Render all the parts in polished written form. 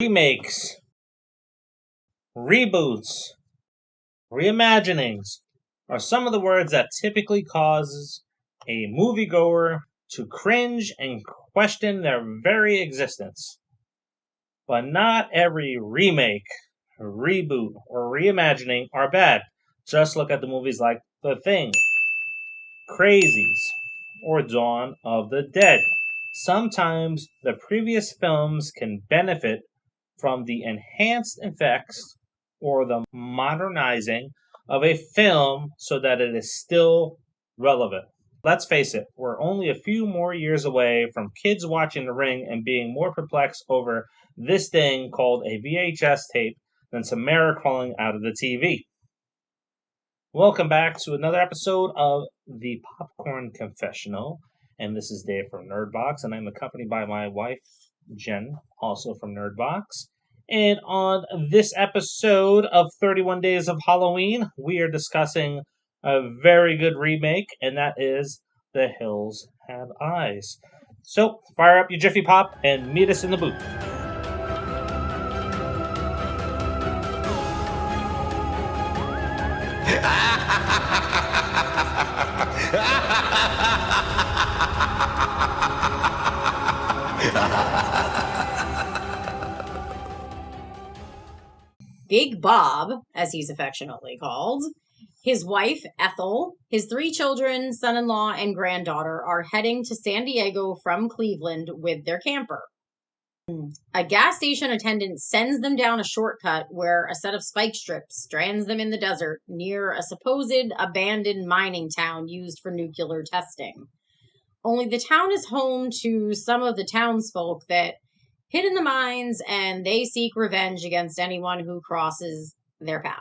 Remakes, reboots, reimaginings are some of the words that typically causes a moviegoer to cringe and question their very existence. But not every remake, reboot, or reimagining are bad. Just look at the movies like The Thing, Crazies, or Dawn of the Dead. Sometimes the previous films can benefit from the enhanced effects or the modernizing of a film so that it is still relevant. Let's face it, we're only a few more years away from kids watching The Ring and being more perplexed over this thing called a VHS tape than Samara crawling out of the TV. Welcome back to another episode of the Popcorn Confessional, and this is Dave from nERD, and I'm accompanied by my wife, Jenn, also from nERD. And on this episode of 31 Days of Halloween, we are discussing a very good remake, and that is The Hills Have Eyes. So, fire up your Jiffy Pop and meet us in the booth. Big Bob, as he's affectionately called, his wife, Ethel, his 3 children, son-in-law, and granddaughter are heading to San Diego from Cleveland with their camper. A gas station attendant sends them down a shortcut where a set of spike strips strands them in the desert near a supposed abandoned mining town used for nuclear testing. Only the town is home to some of the townsfolk that hid in the mines, and they seek revenge against anyone who crosses their path.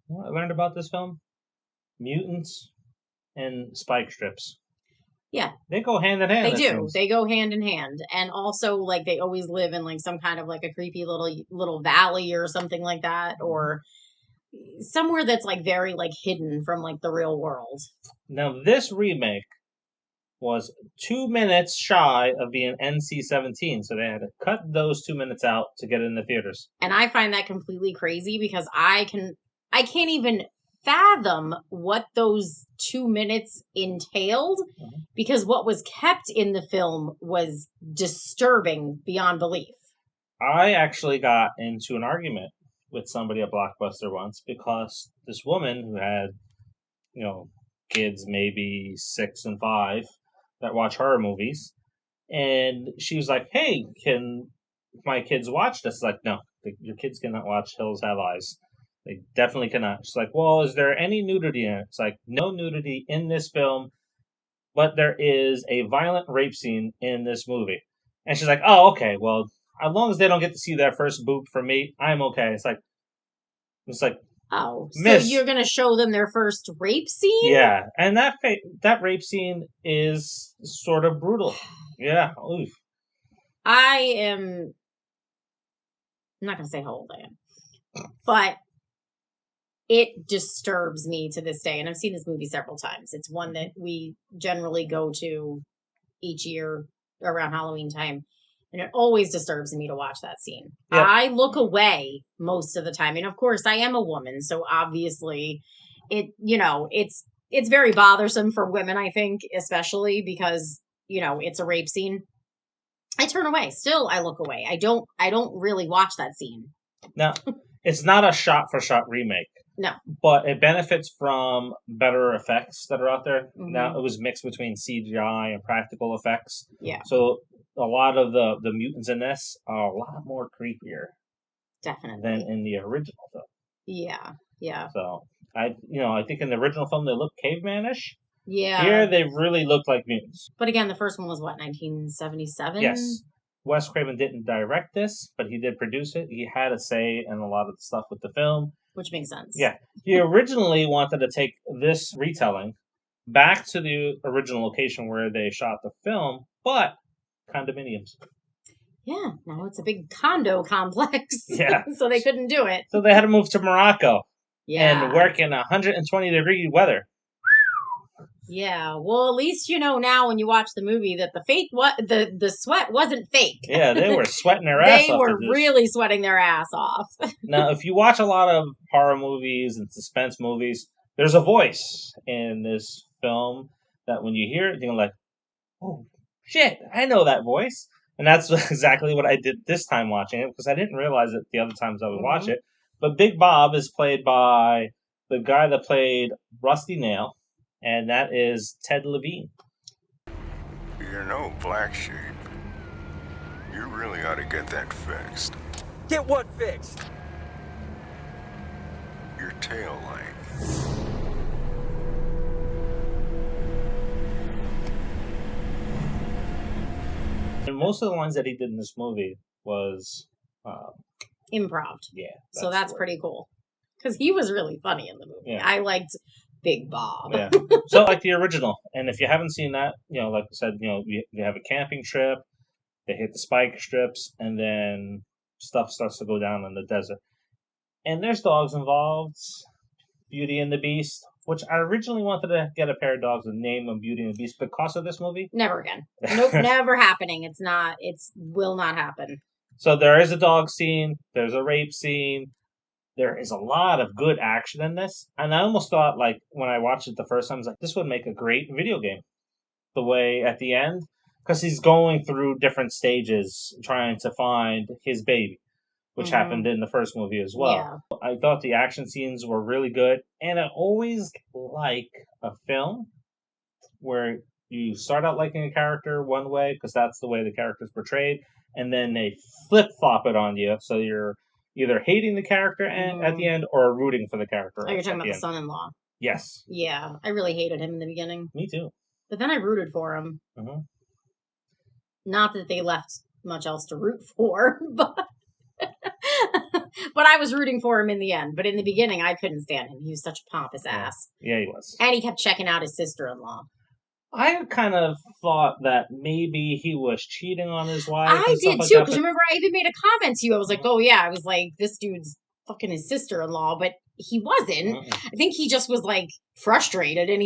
What I learned about this film? Mutants and spike strips. Yeah. They go hand in hand. They do. They go hand in hand. And also, like, they always live in, like, some kind of, like, a creepy little valley or something like that, or somewhere that's, like, very, like, hidden from, like, the real world. Now, this remake was 2 minutes shy of being NC-17, so they had to cut those 2 minutes out to get it in the theaters. And I find that completely crazy because I can't even fathom what those 2 minutes entailed, because what was kept in the film was disturbing beyond belief. I actually got into an argument with somebody at Blockbuster once because this woman who had, kids maybe 6 and 5 that watch horror movies, and she was like, "Hey, can my kids watch this?" Like, no, your kids cannot watch Hills Have Eyes. They definitely cannot. She's like, "Well, is there any nudity in it?" It's like, no nudity in this film, but there is a violent rape scene in this movie. And she's like, "Oh, okay, well, as long as they don't get to see their first boob from me, I'm okay." It's like, oh, Miss, so you're going to show them their first rape scene? Yeah, and that rape scene is sort of brutal. Yeah, oof. I'm not going to say how old I am, but it disturbs me to this day. And I've seen this movie several times. It's one that we generally go to each year around Halloween time. And it always disturbs me to watch that scene. Yep. I look away most of the time. And of course, I am a woman. So obviously, it's very bothersome for women, I think, especially because, it's a rape scene. I turn away. Still, I look away. I don't really watch that scene. Now, it's not a shot-for-shot remake. No. But it benefits from better effects that are out there. Mm-hmm. Now, it was mixed between CGI and practical effects. Yeah. So a lot of the mutants in this are a lot more creepier. Definitely. Than in the original film. Yeah. Yeah. So, I think in the original film they look cavemanish. Yeah. Here they really look like mutants. But again, the first one was what, 1977? Yes. Wes Craven didn't direct this, but he did produce it. He had a say in a lot of the stuff with the film. Which makes sense. Yeah. He originally wanted to take this retelling back to the original location where they shot the film, but condominiums. Yeah, now it's a big condo complex. Yeah. So they couldn't do it. So they had to move to Morocco. Yeah. And work in 120-degree weather. Yeah. Well, at least you know now when you watch the movie that the sweat wasn't fake. Yeah, they were sweating their ass They off. were really sweating their ass off. Now, if you watch a lot of horror movies and suspense movies, there's a voice in this film that when you hear it, you're like, oh, shit, I know that voice. And that's exactly what I did this time watching it, because I didn't realize it the other times I would watch it. But Big Bob is played by the guy that played Rusty Nail, and that is Ted Levine. You know, Black Sheep, you really ought to get that fixed. Get what fixed? Your tail light. And most of the lines that he did in this movie was improv. Yeah. So that's pretty cool. Because he was really funny in the movie. Yeah. I liked Big Bob. Yeah. So like the original. And if you haven't seen that, like I said, you have a camping trip, they hit the spike strips, and then stuff starts to go down in the desert. And there's dogs involved. Beauty and the Beast, which I originally wanted to get a pair of dogs with the name of Beauty and the Beast because of this movie. Never again. Nope, never happening. It will not happen. So there is a dog scene, there's a rape scene, there is a lot of good action in this. And I almost thought, like, when I watched it the first time, I was like, this would make a great video game. The way at the end, because he's going through different stages trying to find his baby, which happened in the first movie as well. Yeah. I thought the action scenes were really good, and I always like a film where you start out liking a character one way, because that's the way the character's portrayed, and then they flip-flop it on you, so you're either hating the character at the end or rooting for the character. Oh, you're talking about the son-in-law. Yes. Yeah, I really hated him in the beginning. Me too. But then I rooted for him. Not that they left much else to root for, but but I was rooting for him in the end. But in the beginning, I couldn't stand him. He was such a pompous ass. Yeah, he was. And he kept checking out his sister-in-law. I kind of thought that maybe he was cheating on his wife. I did too, because remember I even made a comment to you. I was like, oh yeah, I was like, this dude's fucking his sister-in-law, but he wasn't. I think he just was like frustrated, and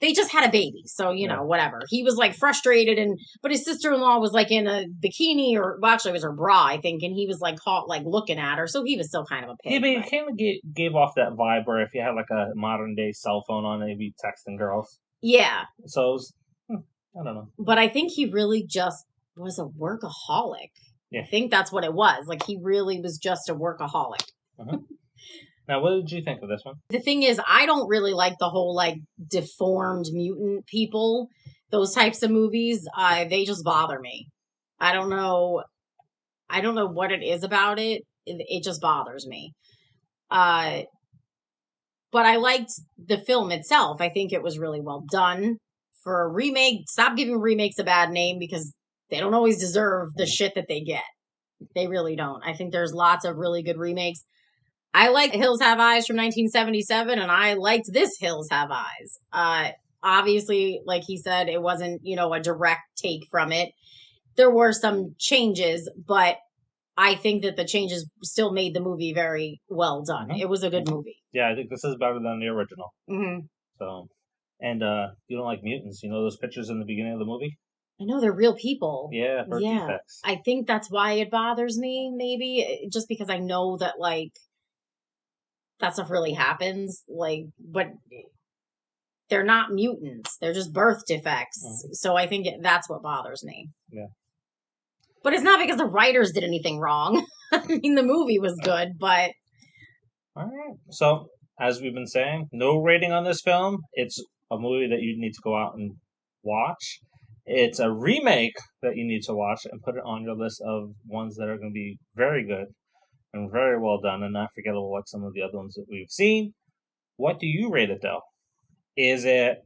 they just had a baby, so whatever. He was like frustrated, but his sister-in-law was like in a bikini, actually it was her bra, I think, and he was like caught like looking at her, so he was still kind of a pig. Yeah, but he kind of gave off that vibe where if you had like a modern day cell phone on it, he'd be texting girls. Yeah. So it was, I don't know. But I think he really just was a workaholic. Yeah. I think that's what it was. Like, he really was just a workaholic. Now, what did you think of this one? The thing is, I don't really like the whole, like, deformed mutant people. Those types of movies, they just bother me. I don't know what it is about it. It just bothers me. But I liked the film itself. I think it was really well done. For a remake, stop giving remakes a bad name, because they don't always deserve the shit that they get. They really don't. I think there's lots of really good remakes. I like Hills Have Eyes from 1977, and I liked this Hills Have Eyes. Obviously, like he said, it wasn't, a direct take from it. There were some changes, but I think that the changes still made the movie very well done. It was a good movie. Yeah, I think this is better than the original. Mm-hmm. So, and you don't like mutants. You know those pictures in the beginning of the movie? I know they're real people. Yeah, birth defects. I think that's why it bothers me, maybe. Just because I know that, like, that stuff really happens. Like, but they're not mutants. They're just birth defects. So I think that's what bothers me. Yeah. But it's not because the writers did anything wrong. I mean, the movie was good, but... All right. So, as we've been saying, no rating on this film. It's a movie that you need to go out and watch. It's a remake that you need to watch and put it on your list of ones that are going to be very good and very well done and not forgettable like some of the other ones that we've seen. What do you rate it, though? Is it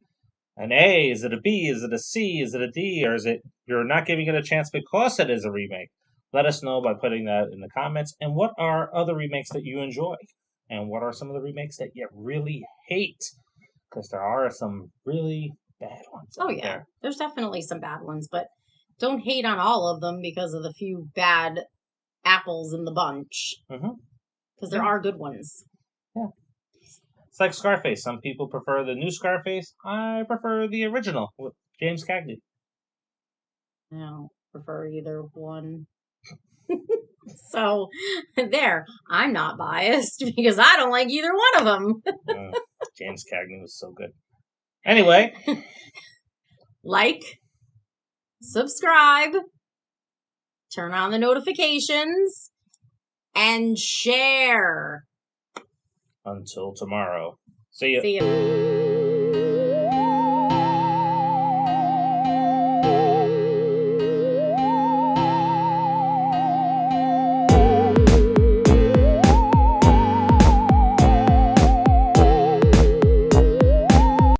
an A? Is it a B? Is it a C? Is it a D? Or is it you're not giving it a chance because it is a remake? Let us know by putting that in the comments. And what are other remakes that you enjoy? And what are some of the remakes that you really hate? Because there are some really bad ones. Oh, yeah. There's definitely some bad ones, but don't hate on all of them because of the few bad apples in the bunch. Because there are good ones. Yeah. It's like Scarface. Some people prefer the new Scarface. I prefer the original with James Cagney. I don't prefer either one. So, there. I'm not biased because I don't like either one of them. James Cagney was so good. Anyway. Like, subscribe, turn on the notifications, and share. Until tomorrow. See ya. See ya.